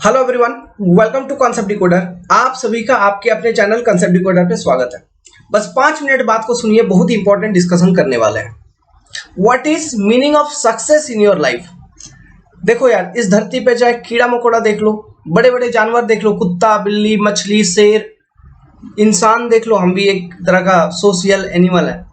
Hello everyone, welcome to concept decoder. आप सभी का आपके अपने चैनल कॉन्सेप्ट डिकोडर पे स्वागत है। बस 5 मिनट बात को सुनिए, बहुत ही इंपॉर्टेंट डिस्कशन करने वाले हैं। What is meaning of success in your life. देखो यार, इस धरती पे चाहे कीड़ा मकोड़ा देख लो, बड़े बड़े जानवर देख लो, कुत्ता, बिल्ली, मछली, शेर, इंसान देख लो, हम भी एक तरह का सोशल एनिमल है।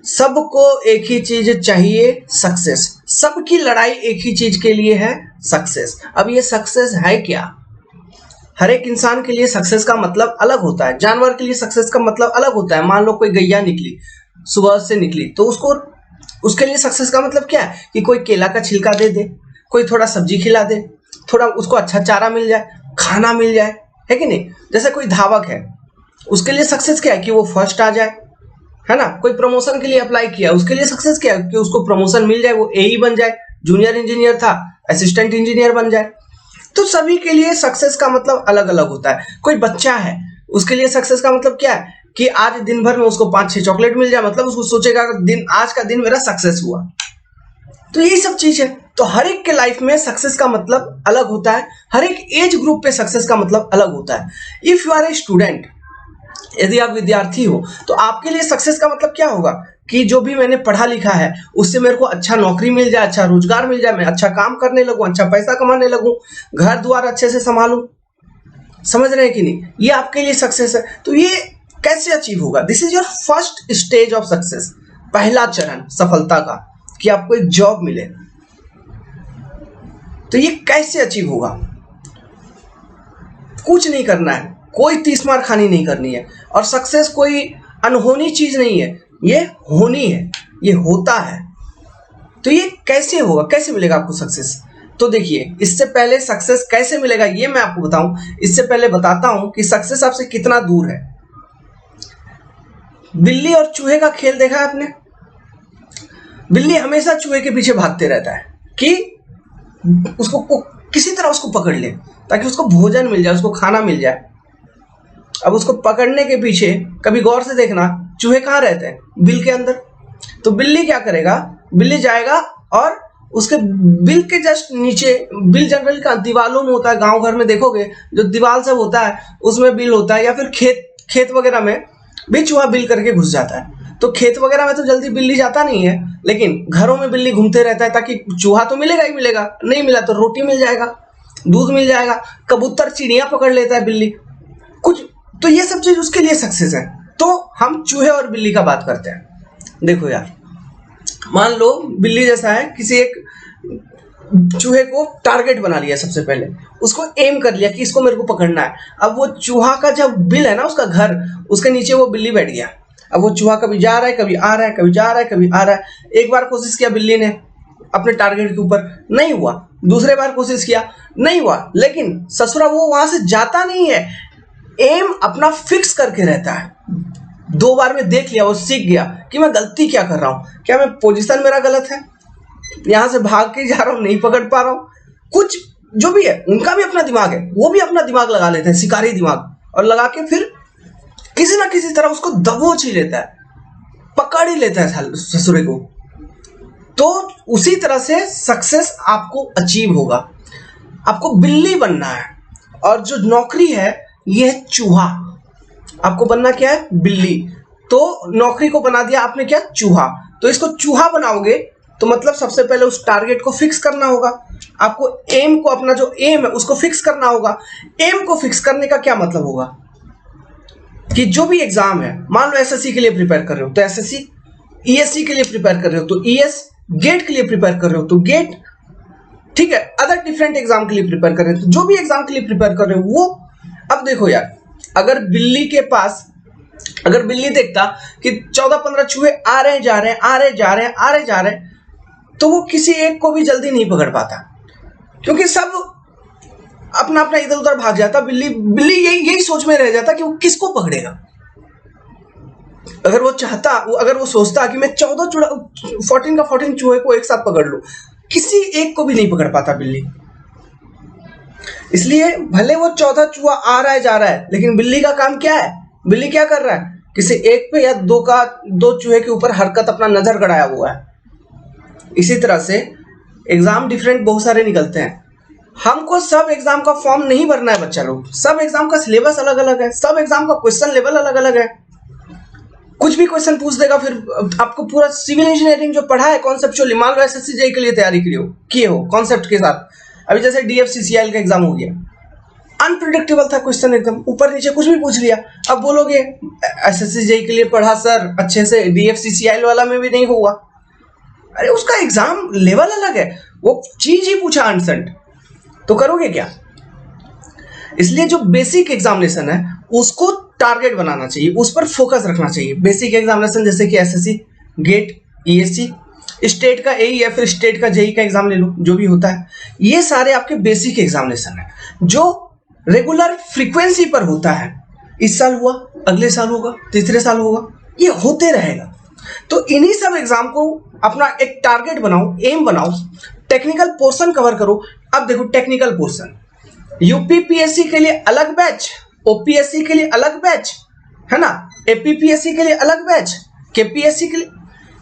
सबको एक ही चीज चाहिए, सक्सेस। सबकी लड़ाई एक ही चीज के लिए है, सक्सेस। अब ये सक्सेस है क्या? हर एक इंसान के लिए सक्सेस का मतलब अलग होता है, जानवर के लिए सक्सेस का मतलब अलग होता है। मान लो कोई गैया निकली, सुबह से निकली, तो उसके लिए सक्सेस का मतलब क्या है कि कोई केला का छिलका दे दे, कोई थोड़ा सब्जी खिला दे, थोड़ा उसको अच्छा चारा मिल जाए, खाना मिल जाए, है कि नहीं? जैसे कोई धावक है, उसके लिए सक्सेस क्या है कि वो फर्स्ट आ जाए, है ना? कोई प्रमोशन के लिए अप्लाई किया, उसके लिए सक्सेस क्या है कि उसको प्रमोशन मिल जाए, वो एई बन जाए, जूनियर इंजीनियर था असिस्टेंट इंजीनियर बन जाए। तो सभी के लिए सक्सेस का मतलब अलग अलग होता है। कोई बच्चा है, उसके लिए सक्सेस का मतलब क्या है कि आज दिन भर में उसको 5-6 चॉकलेट मिल जाए, मतलब उसको सोचेगा आज का दिन मेरा सक्सेस हुआ। तो यही सब चीज है। तो हर एक के लाइफ में सक्सेस का मतलब अलग होता है, हर एक एज ग्रुप पे सक्सेस का मतलब अलग होता है। If you are a student, यदि आप विद्यार्थी हो, तो आपके लिए सक्सेस का मतलब क्या होगा कि जो भी मैंने पढ़ा लिखा है उससे मेरे को अच्छा नौकरी मिल जाए, अच्छा रोजगार मिल जाए, मैं अच्छा काम करने लगूं, अच्छा पैसा कमाने लगूं, घर द्वार अच्छे से संभालूं। समझ रहे हैं कि नहीं? ये आपके लिए सक्सेस है। तो ये कैसे अचीव होगा? This is your first stage of success, पहला चरण सफलता का, कि आपको एक जॉब मिले। तो ये कैसे अचीव होगा? कुछ नहीं करना है, कोई 30 मार खानी नहीं करनी है। और सक्सेस कोई अनहोनी चीज नहीं है, ये होनी है, ये होता है। तो ये कैसे होगा, कैसे मिलेगा आपको सक्सेस? तो देखिए, इससे पहले सक्सेस कैसे मिलेगा ये मैं आपको बताऊं, इससे पहले बताता हूं कि सक्सेस आपसे कितना दूर है। बिल्ली और चूहे का खेल देखा है आपने? बिल्ली हमेशा चूहे के पीछे भागते रहता है कि उसको किसी तरह उसको पकड़ ले, ताकि उसको भोजन मिल जाए, उसको खाना मिल जाए। अब उसको पकड़ने के पीछे कभी गौर से देखना, चूहे कहाँ रहते हैं? बिल के अंदर। तो बिल्ली क्या करेगा? बिल्ली जाएगा और उसके बिल के जस्ट नीचे, बिल जनरल का दीवालों में होता है, गांव घर में देखोगे जो दीवार सब होता है उसमें बिल होता है, या फिर खेत वगैरह में भी चूहा बिल करके घुस जाता है। तो खेत वगैरह में तो जल्दी बिल्ली जाता नहीं है, लेकिन घरों में बिल्ली घूमते रहता है, ताकि चूहा तो मिलेगा ही मिलेगा, नहीं मिला तो रोटी मिल जाएगा, दूध मिल जाएगा, कबूतर चिड़िया पकड़ लेता है बिल्ली कुछ। तो ये सब चीज उसके लिए सक्सेस है। तो हम चूहे और बिल्ली का बात करते हैं। देखो यार, मान लो बिल्ली जैसा है, किसी एक चूहे को टारगेट बना लिया, सबसे पहले उसको एम कर लिया कि इसको मेरे को पकड़ना है। अब वो चूहा का जब बिल है ना, उसका घर, उसके नीचे वो बिल्ली बैठ गया। अब वो चूहा कभी जा रहा है, कभी आ रहा है, कभी जा रहा है, कभी आ रहा है। एक बार कोशिश किया बिल्ली ने अपने टारगेट के ऊपर, नहीं हुआ। दूसरे बार कोशिश किया, नहीं हुआ। लेकिन ससुरा वो वहां से जाता नहीं है, एम अपना फिक्स करके रहता है। 2 बार में देख लिया, वो सीख गया कि मैं गलती क्या कर रहा हूं, क्या मैं पोजीशन मेरा गलत है, यहां से भाग के जा रहा हूं, नहीं पकड़ पा रहा हूं। कुछ जो भी है, उनका भी अपना दिमाग है, वो भी अपना दिमाग लगा लेते हैं, शिकारी दिमाग, और लगा के फिर किसी ना किसी तरह उसको दबोच ही लेता है, पकड़ ही लेता है ससुरे को। तो उसी तरह से सक्सेस आपको अचीव होगा। आपको बिल्ली बनना है, और जो नौकरी है ये है चूहा। आपको बनना क्या है? बिल्ली। तो नौकरी को बना दिया आपने क्या? चूहा। तो इसको चूहा बनाओगे तो मतलब सबसे पहले उस टारगेट को फिक्स करना होगा। आपको एम को, अपना जो एम है उसको फिक्स करना होगा। एम को फिक्स करने का क्या मतलब होगा कि जो भी एग्जाम है, मान लो एसएससी के लिए प्रिपेयर कर रहे हो तो एसएससी, ईएससी के लिए प्रिपेयर कर रहे हो तो ईएस, गेट के लिए प्रिपेयर कर रहे हो तो गेट, ठीक है, अदर डिफरेंट एग्जाम के लिए प्रिपेयर कर रहे हो तो जो भी एग्जाम के लिए प्रिपेयर कर रहे हो वो। अब देखो यार, अगर बिल्ली के पास, अगर बिल्ली देखता कि 14-15 चूहे आ रहे जा रहे हैं, आ रहे जा रहे हैं, आ रहे जा रहे हैं, तो वो किसी एक को भी जल्दी नहीं पकड़ पाता, क्योंकि सब अपना अपना इधर उधर भाग जाता। बिल्ली यही सोच में रह जाता कि वो किसको पकड़ेगा। अगर वो चाहता, अगर वो सोचता कि मैं 14 का 14 चूहे को एक साथ पकड़ लूं, किसी एक को भी नहीं पकड़ पाता बिल्ली। इसलिए भले वो 14 चूहा आ रहा है जा रहा है, लेकिन बिल्ली का काम क्या है? बिल्ली क्या कर रहा है? किसी एक पे या दो चूहे के ऊपर हरकत अपना नजर गड़ाया हुआ है। इसी तरह से एग्जाम डिफरेंट बहुत सारे निकलते हैं, हमको सब एग्जाम का फॉर्म नहीं भरना है बच्चा लोग, सब एग्जाम का सिलेबस अलग अलग है, सब एग्जाम का क्वेश्चन लेवल अलग अलग है। कुछ भी क्वेश्चन पूछ देगा, फिर आपको पूरा सिविल इंजीनियरिंग जो पढ़ा है कॉन्सेप्चुअली, मान लो एसएससी जेईई के लिए तैयारी किए हो कॉन्सेप्ट के साथ, अभी जैसे डीएफसीसीआईएल का एग्जाम हो गया, अनप्रिडिक्टेबल था क्वेश्चन, एकदम ऊपर नीचे कुछ भी पूछ लिया। अब बोलोगे एसएससी जेईई के लिए पढ़ा सर अच्छे से, डीएफसीसीआईएल वाला में भी नहीं हुआ। अरे उसका एग्जाम लेवल अलग है, वो चीज ही पूछा आंसर, तो करोगे क्या? इसलिए जो बेसिक एग्जामिनेशन है उसको टारगेट बनाना चाहिए, उस पर फोकस रखना चाहिए। बेसिक एग्जामिनेशन जैसे कि एसएससी, गेट, ईएससी, स्टेट का एई या फिर स्टेट का जेई का एग्जाम ले लो, जो भी होता है, ये सारे आपके बेसिक एग्जामिनेशन है जो रेगुलर फ्रीक्वेंसी पर होता है। इस साल हुआ, अगले साल होगा, तीसरे साल होगा, ये होते रहेगा। तो इन्हीं सब एग्जाम को अपना एक टारगेट बनाओ, एम बनाओ, टेक्निकल पोर्शन कवर करो। अब देखो टेक्निकल पोर्शन, यूपीपीएससी के लिए अलग बैच, ओपीएससी के लिए अलग बैच, है ना, एपीपीएससी के लिए अलग बैच, केपीएससी के लिए,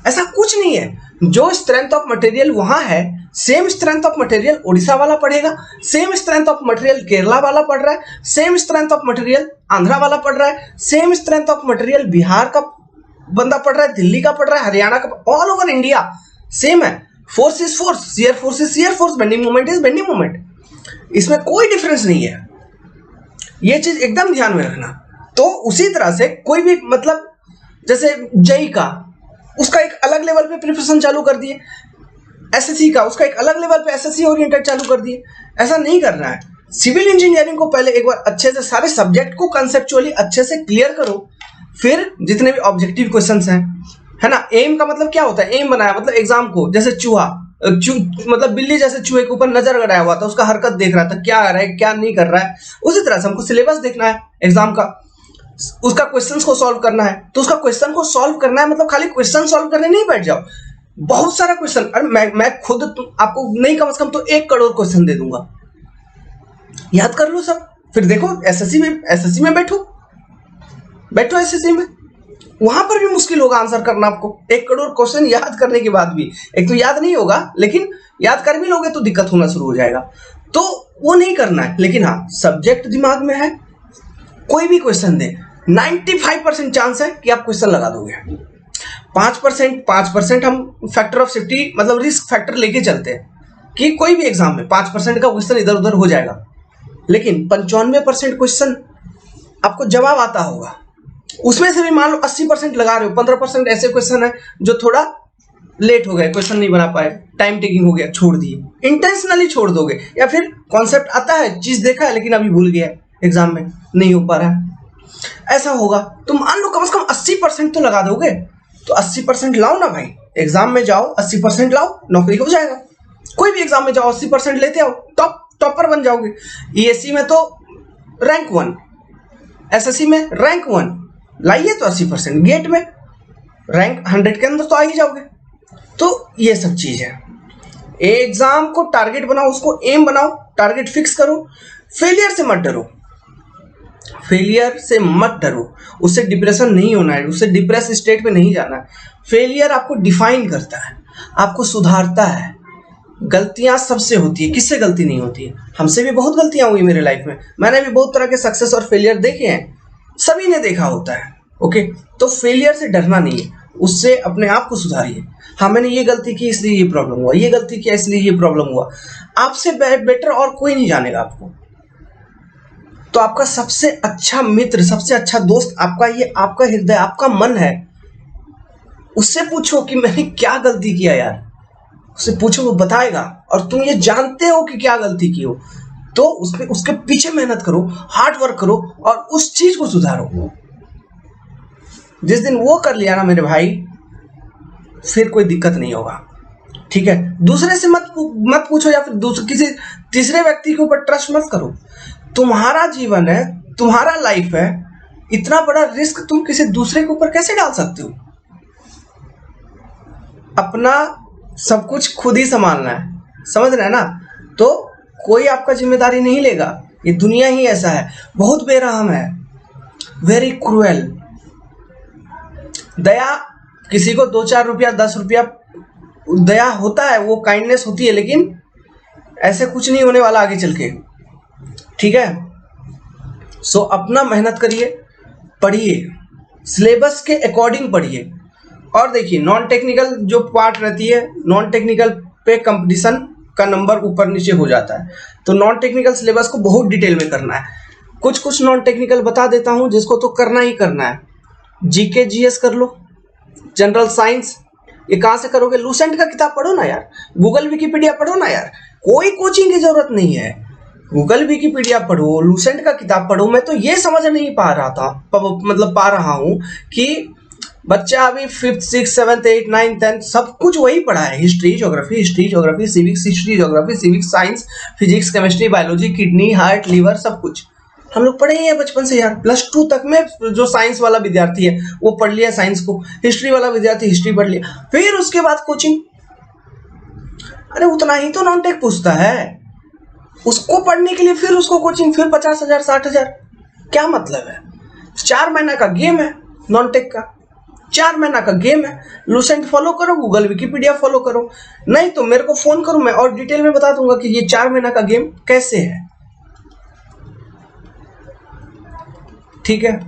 ऐसा कुछ नहीं है। जो स्ट्रेंथ ऑफ मटेरियल वहां है, same strength of material Orissa वाला पढ़ेगा, same strength of material Kerala वाला पढ़ रहा है, same strength of material Andhra वाला पढ़ रहा है, same strength of material Bihar का बंदा पढ़ रहा है, दिल्ली का पढ़ रहा है, हरियाणा का, ऑल ओवर इंडिया सेम है। Force is force, shear force is shear force, bending moment is bending moment, इसमें कोई डिफरेंस नहीं है। ये चीज एकदम ध्यान में रखना। तो उसी तरह से कोई भी मतलब जैसे जेई का, उसका एक अलग लेवल पे प्रिपरेशन चालू कर दिए, एसएससी का उसका एक अलग लेवल पे एसएससी ओरिएंटेड चालू कर दिए, ऐसा नहीं करना है। सिविल इंजीनियरिंग को पहले एक बार अच्छे से सारे सब्जेक्ट को कंसेप्चुअली अच्छे से क्लियर करो, फिर जितने भी ऑब्जेक्टिव क्वेश्चंस हैं, है ना, एम का मतलब क्या होता है, एम बनाया मतलब एग्जाम को, जैसे मतलब बिल्ली जैसे चूहे के ऊपर नजर गड़ाया हुआ था, उसका हरकत देख रहा था, क्या कर रहा है क्या नहीं कर रहा है, उसी तरह से हमको सिलेबस देखना है एग्जाम का, उसका क्वेश्चंस को सॉल्व करना है। तो उसका क्वेश्चन को सॉल्व करना है मतलब खाली क्वेश्चन सॉल्व करने नहीं बैठ जाओ, बहुत सारा क्वेश्चन। अरे मैं खुद आपको नहीं कम से कम तो 1 करोड़ क्वेश्चन दे दूंगा, याद कर लो सब, फिर देखो एसएससी में बैठो एसएससी में, वहां पर भी मुश्किल होगा आंसर करना आपको। 1 करोड़ क्वेश्चन याद करने के बाद भी, एक तो याद नहीं होगा, लेकिन याद कर भी लोगे तो दिक्कत होना शुरू हो जाएगा, तो वो नहीं करना है। लेकिन हाँ, सब्जेक्ट दिमाग में है, कोई भी क्वेश्चन दे, 95% चांस है कि आप क्वेश्चन लगा दोगे। 5% हम फैक्टर ऑफ सेफ्टी मतलब रिस्क फैक्टर लेके चलते हैं कि कोई भी एग्जाम में 5% का क्वेश्चन इधर उधर हो जाएगा, लेकिन 95% क्वेश्चन आपको जवाब आता होगा। उसमें से भी मान लो 80% लगा रहे हो, 15% ऐसे क्वेश्चन है जो थोड़ा लेट हो गए, क्वेश्चन नहीं बना पाए, टाइम टेकिंग हो गया, छोड़ दिए, इंटेंशनली छोड़ दोगे, या फिर कॉन्सेप्ट आता है, चीज देखा है लेकिन अभी भूल गया, एग्जाम में नहीं हो पा रहा है, ऐसा होगा। तो मान लो कम से कम 80% तो लगा दोगे, तो 80% लाओ ना भाई, एग्जाम में जाओ 80% लाओ, नौकरी हो जाएगा। कोई भी एग्जाम में जाओ 80% लेते आओ, टॉपर बन जाओगे। ईएससी में तो रैंक 1, एसएससी में रैंक 1 लाइए तो 80%, गेट में रैंक 100 के अंदर तो आ ही जाओगे। तो ये सब चीज है, एग्जाम को टारगेट बनाओ, उसको एम बनाओ, टारगेट फिक्स करो, फेलियर से मत डरो, फेलियर से मत डरो, उससे डिप्रेशन नहीं होना है, उससे डिप्रेस स्टेट पे नहीं जाना है। फेलियर आपको डिफाइन करता है, आपको सुधारता है। गलतियां सबसे होती है, किससे गलती नहीं होती है? हमसे भी बहुत गलतियां हुई मेरे लाइफ में, मैंने भी बहुत तरह के सक्सेस और फेलियर देखे हैं, सभी ने देखा होता है। ओके, तो फेलियर से डरना नहीं है, उससे अपने आप को सुधारिए। हाँ, मैंने ये गलती की इसलिए ये प्रॉब्लम हुआ, ये गलती किया इसलिए ये प्रॉब्लम हुआ। आपसे बेटर और कोई नहीं जानेगा आपको। तो आपका सबसे अच्छा मित्र, सबसे अच्छा दोस्त आपका ये आपका हृदय, आपका मन है। उससे पूछो कि मैंने क्या गलती किया यार, उससे पूछो, वो बताएगा। और तुम ये जानते हो कि क्या गलती की हो, तो उसके पीछे मेहनत करो, हार्ड वर्क करो और उस चीज को सुधारो। जिस दिन वो कर लिया ना मेरे भाई, फिर कोई दिक्कत नहीं होगा। ठीक है, दूसरे से मत पूछो, या फिर किसी तीसरे व्यक्ति के ऊपर ट्रस्ट मत करो। तुम्हारा जीवन है, तुम्हारा लाइफ है, इतना बड़ा रिस्क तुम किसी दूसरे के ऊपर कैसे डाल सकते हो? अपना सब कुछ खुद ही संभालना है, समझ रहे हैं ना? तो कोई आपका जिम्मेदारी नहीं लेगा, ये दुनिया ही ऐसा है, बहुत बेरहम है, वेरी क्रूएल। दया, किसी को 2-4 रुपया 10 रुपया दया होता है, वो काइंडनेस होती है, लेकिन ऐसे कुछ नहीं होने वाला आगे चल के, ठीक है। सो अपना मेहनत करिए, पढ़िए, सिलेबस के अकॉर्डिंग पढ़िए। और देखिए नॉन टेक्निकल जो पार्ट रहती है, नॉन टेक्निकल पे कंपटीशन का नंबर ऊपर नीचे हो जाता है, तो नॉन टेक्निकल सिलेबस को बहुत डिटेल में करना है। कुछ कुछ नॉन टेक्निकल बता देता हूं जिसको तो करना ही करना है। जीके जीएस कर लो, जनरल साइंस, ये कहाँ से करोगे? लूसेंट का किताब पढ़ो ना यार, गूगल विकिपीडिया पढ़ो ना यार, कोई कोचिंग की जरूरत नहीं है। गूगल विकिपीडिया पढ़ो, लूसेंट का किताब पढ़ो। मैं तो ये समझ नहीं पा रहा था, मतलब पा रहा हूँ कि बच्चा अभी 5th 6th 7th 8th 9th 10th सब कुछ वही पढ़ा है। History geography, civics, history geography, civics, science, physics, chemistry, biology, kidney, heart, liver, सब कुछ हम लोग पढ़े ही है बचपन से यार। +2 तक में जो साइंस वाला विद्यार्थी है वो पढ़ लिया साइंस को, हिस्ट्री वाला विद्यार्थी हिस्ट्री पढ़ लिया, फिर उसके बाद कोचिंग। अरे उतना ही तो नॉन टेक पूछता है, उसको पढ़ने के लिए फिर उसको कोचिंग, फिर 50,000 60,000, क्या मतलब है? 4 महीना का गेम है नॉन टेक का, 4 महीना का गेम है। लूसेंट फॉलो करो, गूगल विकिपीडिया फॉलो करो, नहीं तो मेरे को फोन करो, मैं और डिटेल में बता दूंगा कि ये 4 महीना का गेम कैसे है, ठीक है।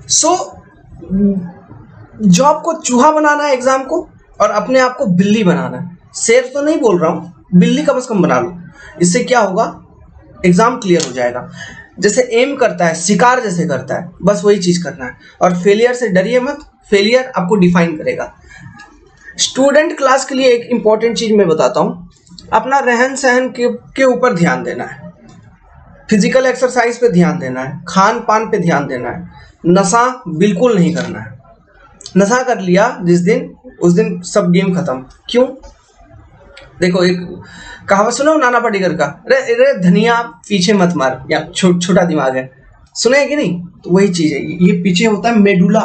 सो जॉब को चूहा बनाना है एग्जाम को, और अपने आप को बिल्ली बनाना है। शेर तो नहीं बोल रहा हूं, बिल्ली कम से कम बना लो। इससे क्या होगा, एग्जाम क्लियर हो जाएगा। जैसे एम करता है, शिकार जैसे करता है, बस वही चीज करना है। और फेलियर से डरिए मत, फेलियर आपको डिफाइन करेगा। स्टूडेंट क्लास के लिए एक इंपॉर्टेंट चीज मैं बताता हूं, अपना रहन सहन के ऊपर ध्यान देना है, फिजिकल एक्सरसाइज पे ध्यान देना है, खान पान पे ध्यान देना है, नशा बिल्कुल नहीं करना है। नशा कर लिया जिस दिन, उस दिन सब गेम खत्म। क्यों? देखो एक कहावत सुनो नाना पाटेकर का, रे रे धनिया पीछे मत मार, या छोटा दिमाग है, सुने है कि नहीं? तो वही चीज है, ये पीछे होता है मेडुला,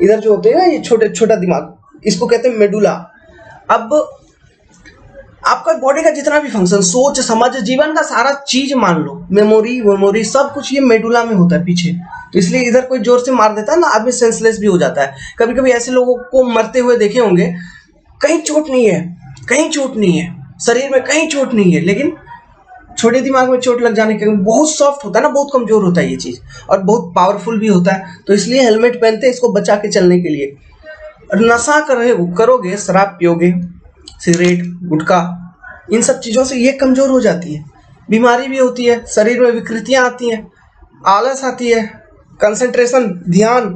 इधर जो होते हैं ना ये छोटा दिमाग, इसको कहते हैं मेडुला। अब आपका बॉडी का जितना भी फंक्शन, सोच समझ, जीवन का सारा चीज मान लो, मेमोरी सब कुछ ये मेडुला में होता है पीछे। तो इसलिए इधर कोई जोर से मार देता है ना, आदमी सेंसलेस भी हो जाता है। कभी कभी ऐसे लोगों को मरते हुए देखे होंगे, कहीं चोट नहीं है शरीर में, कहीं चोट नहीं है, लेकिन छोटे दिमाग में चोट लग जाने के, बहुत सॉफ्ट होता है ना, बहुत कमजोर होता है ये चीज, और बहुत पावरफुल भी होता है। तो इसलिए हेलमेट पहनते हैं इसको बचा के चलने के लिए। नशा करोगे, शराब पियोगे, सिगरेट, गुटखा, इन सब चीजों से ये कमजोर हो जाती है, बीमारी भी होती है, शरीर में विकृतियां आती हैं, आलस आती है, कंसंट्रेशन, ध्यान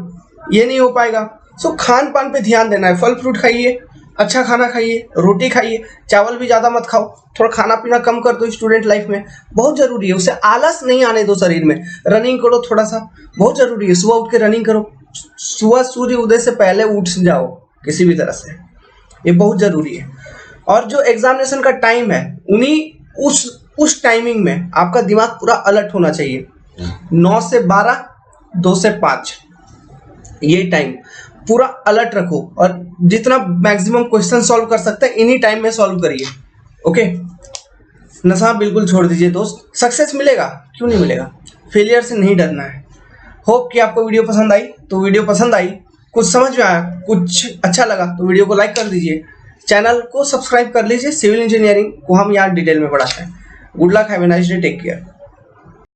ये नहीं हो पाएगा। सो खान पान पे ध्यान देना है, फल फ्रूट खाइए, अच्छा खाना खाइए, रोटी खाइए, चावल भी ज्यादा मत खाओ, थोड़ा खाना पीना कम कर दो। स्टूडेंट लाइफ में बहुत जरूरी है, उससे आलस नहीं आने दो शरीर में। रनिंग करो थोड़ा सा, बहुत जरूरी है, सुबह उठ के रनिंग करो, सुबह सूर्य उदय से पहले उठ जाओ किसी भी तरह से, ये बहुत जरूरी है। और जो एग्जामिनेशन का टाइम है, उस टाइमिंग में आपका दिमाग पूरा अलर्ट होना चाहिए। 9 से 12, 2 से 5, ये टाइम पूरा अलर्ट रखो, और जितना मैक्सिमम क्वेश्चन सॉल्व कर सकते हैं इन्हीं टाइम में सॉल्व करिए। ओके, नशा बिल्कुल छोड़ दीजिए दोस्त, सक्सेस मिलेगा, क्यों नहीं मिलेगा, फेलियर से नहीं डरना है। होप कि आपको वीडियो पसंद आई, तो वीडियो पसंद आई, कुछ समझ में आया, कुछ अच्छा लगा तो वीडियो को लाइक कर दीजिए, चैनल को सब्सक्राइब कर लीजिए। सिविल इंजीनियरिंग को हम यहाँ डिटेल में पढ़ाते हैं। Good luck, have a nice day, take care.